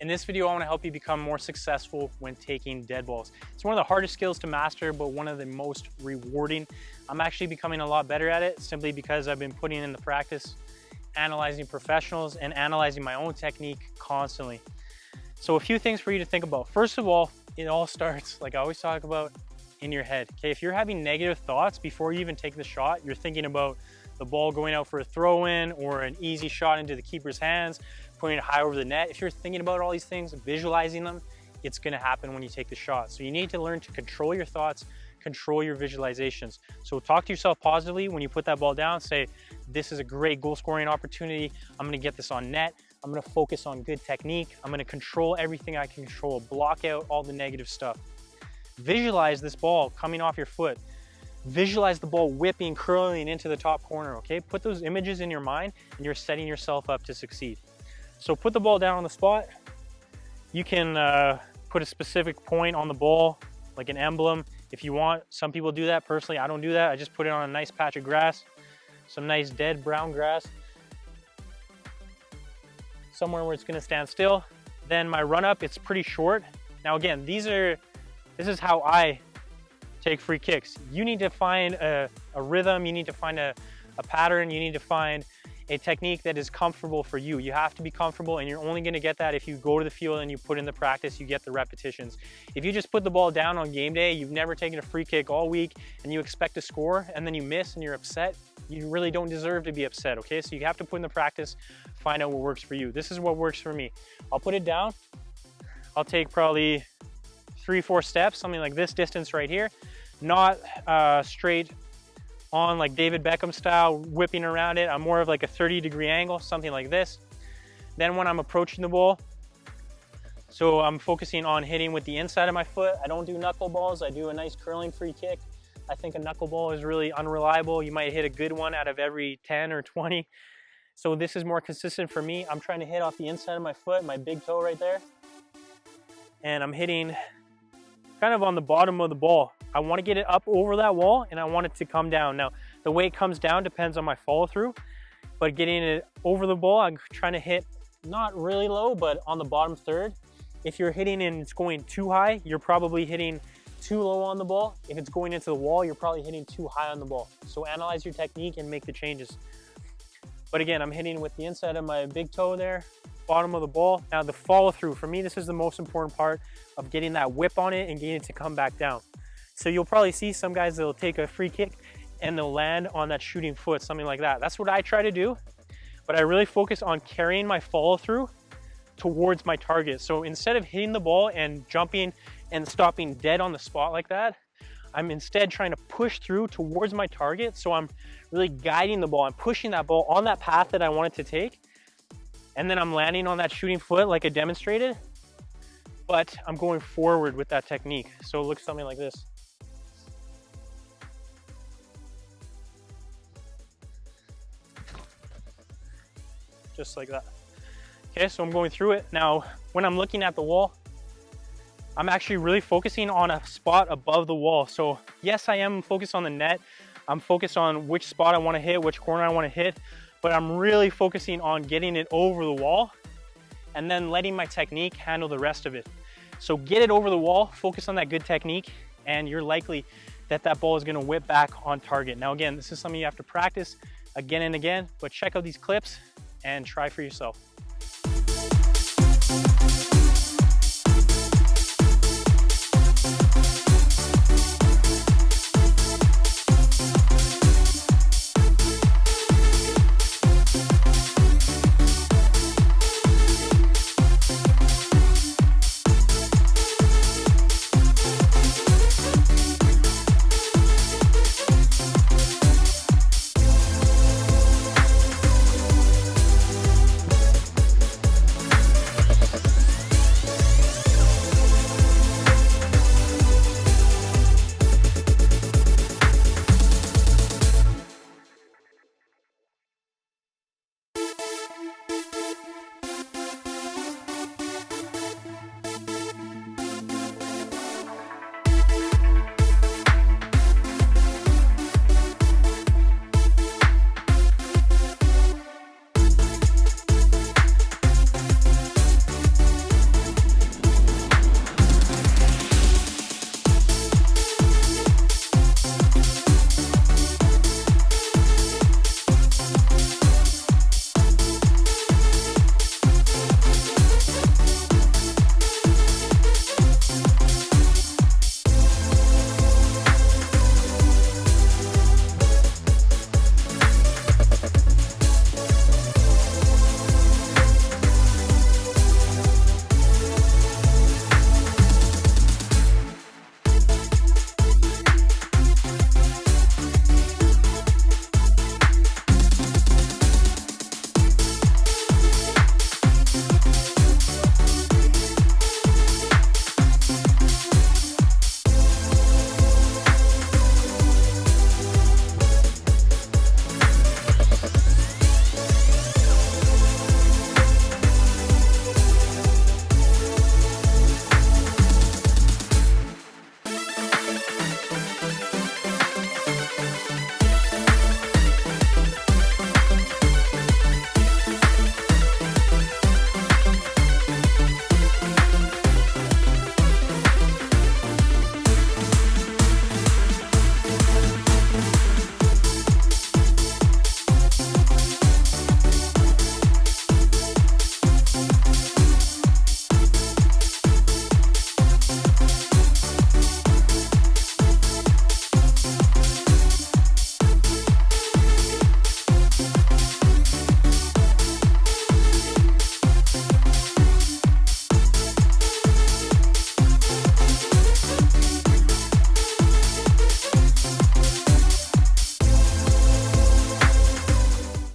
In this video, I want to help you become more successful when taking dead balls. It's one of the hardest skills to master, but one of the most rewarding. I'm actually becoming a lot better at it simply because I've been putting in the practice, analyzing professionals, and analyzing my own technique constantly. So a few things for you to think about. First of all, it all starts, like I always talk about, in your head. Okay, if you're having negative thoughts before you even take the shot, you're thinking about the ball going out for a throw-in or an easy shot into the keeper's hands, putting it high over the net. If you're thinking about all these things, visualizing them, it's gonna happen when you take the shot. So you need to learn to control your thoughts, control your visualizations. So talk to yourself positively when you put that ball down. Say, this is a great goal scoring opportunity. I'm gonna get this on net. I'm gonna focus on good technique. I'm gonna control everything I can control, block out all the negative stuff. Visualize this ball coming off your foot. Visualize the ball whipping, curling into the top corner, okay? Put those images in your mind and you're setting yourself up to succeed. So put the ball down on the spot. You can put a specific point on the ball, like an emblem, if you want. Some people do that. Personally, I don't do that. I just put it on a nice patch of grass, some nice dead brown grass, somewhere where it's gonna stand still. Then my run up, it's pretty short. Now again, this is how I take free kicks. You need to find a rhythm, you need to find a pattern, you need to find a technique that is comfortable for you. You have to be comfortable, and you're only gonna get that if you go to the field and you put in the practice, you get the repetitions. If you just put the ball down on game day, you've never taken a free kick all week, and you expect to score, and then you miss and you're upset, you really don't deserve to be upset, okay? So you have to put in the practice, find out what works for you. This is what works for me. I'll put it down. I'll take probably 3-4 steps, something like this distance right here. Not straight on like David Beckham style, whipping around it. I'm more of like a 30-degree angle, something like this. Then when I'm approaching the ball, so I'm focusing on hitting with the inside of my foot. I don't do knuckleballs. I do a nice curling free kick. I think a knuckleball is really unreliable. You might hit a good one out of every 10 or 20. So this is more consistent for me. I'm trying to hit off the inside of my foot, my big toe right there. And I'm hitting kind of on the bottom of the ball. I want to get it up over that wall and I want it to come down. Now, the way it comes down depends on my follow through, but getting it over the ball, I'm trying to hit not really low, but on the bottom third. If you're hitting and it's going too high, you're probably hitting too low on the ball. If it's going into the wall, you're probably hitting too high on the ball. So analyze your technique and make the changes. But again, I'm hitting with the inside of my big toe there, bottom of the ball. Now the follow through, for me, this is the most important part of getting that whip on it and getting it to come back down. So you'll probably see some guys that'll take a free kick and they'll land on that shooting foot, something like that. That's what I try to do, but I really focus on carrying my follow through towards my target. So instead of hitting the ball and jumping and stopping dead on the spot like that, I'm instead trying to push through towards my target. So I'm really guiding the ball. I'm pushing that ball on that path that I want it to take. And then I'm landing on that shooting foot like I demonstrated, but I'm going forward with that technique. So it looks something like this. Just like that. Okay, so I'm going through it. Now, when I'm looking at the wall, I'm actually really focusing on a spot above the wall. So yes, I am focused on the net. I'm focused on which spot I want to hit, which corner I want to hit, but I'm really focusing on getting it over the wall and then letting my technique handle the rest of it. So get it over the wall, focus on that good technique, and you're likely that that ball is going to whip back on target. Now again, this is something you have to practice again and again, but check out these clips and try for yourself.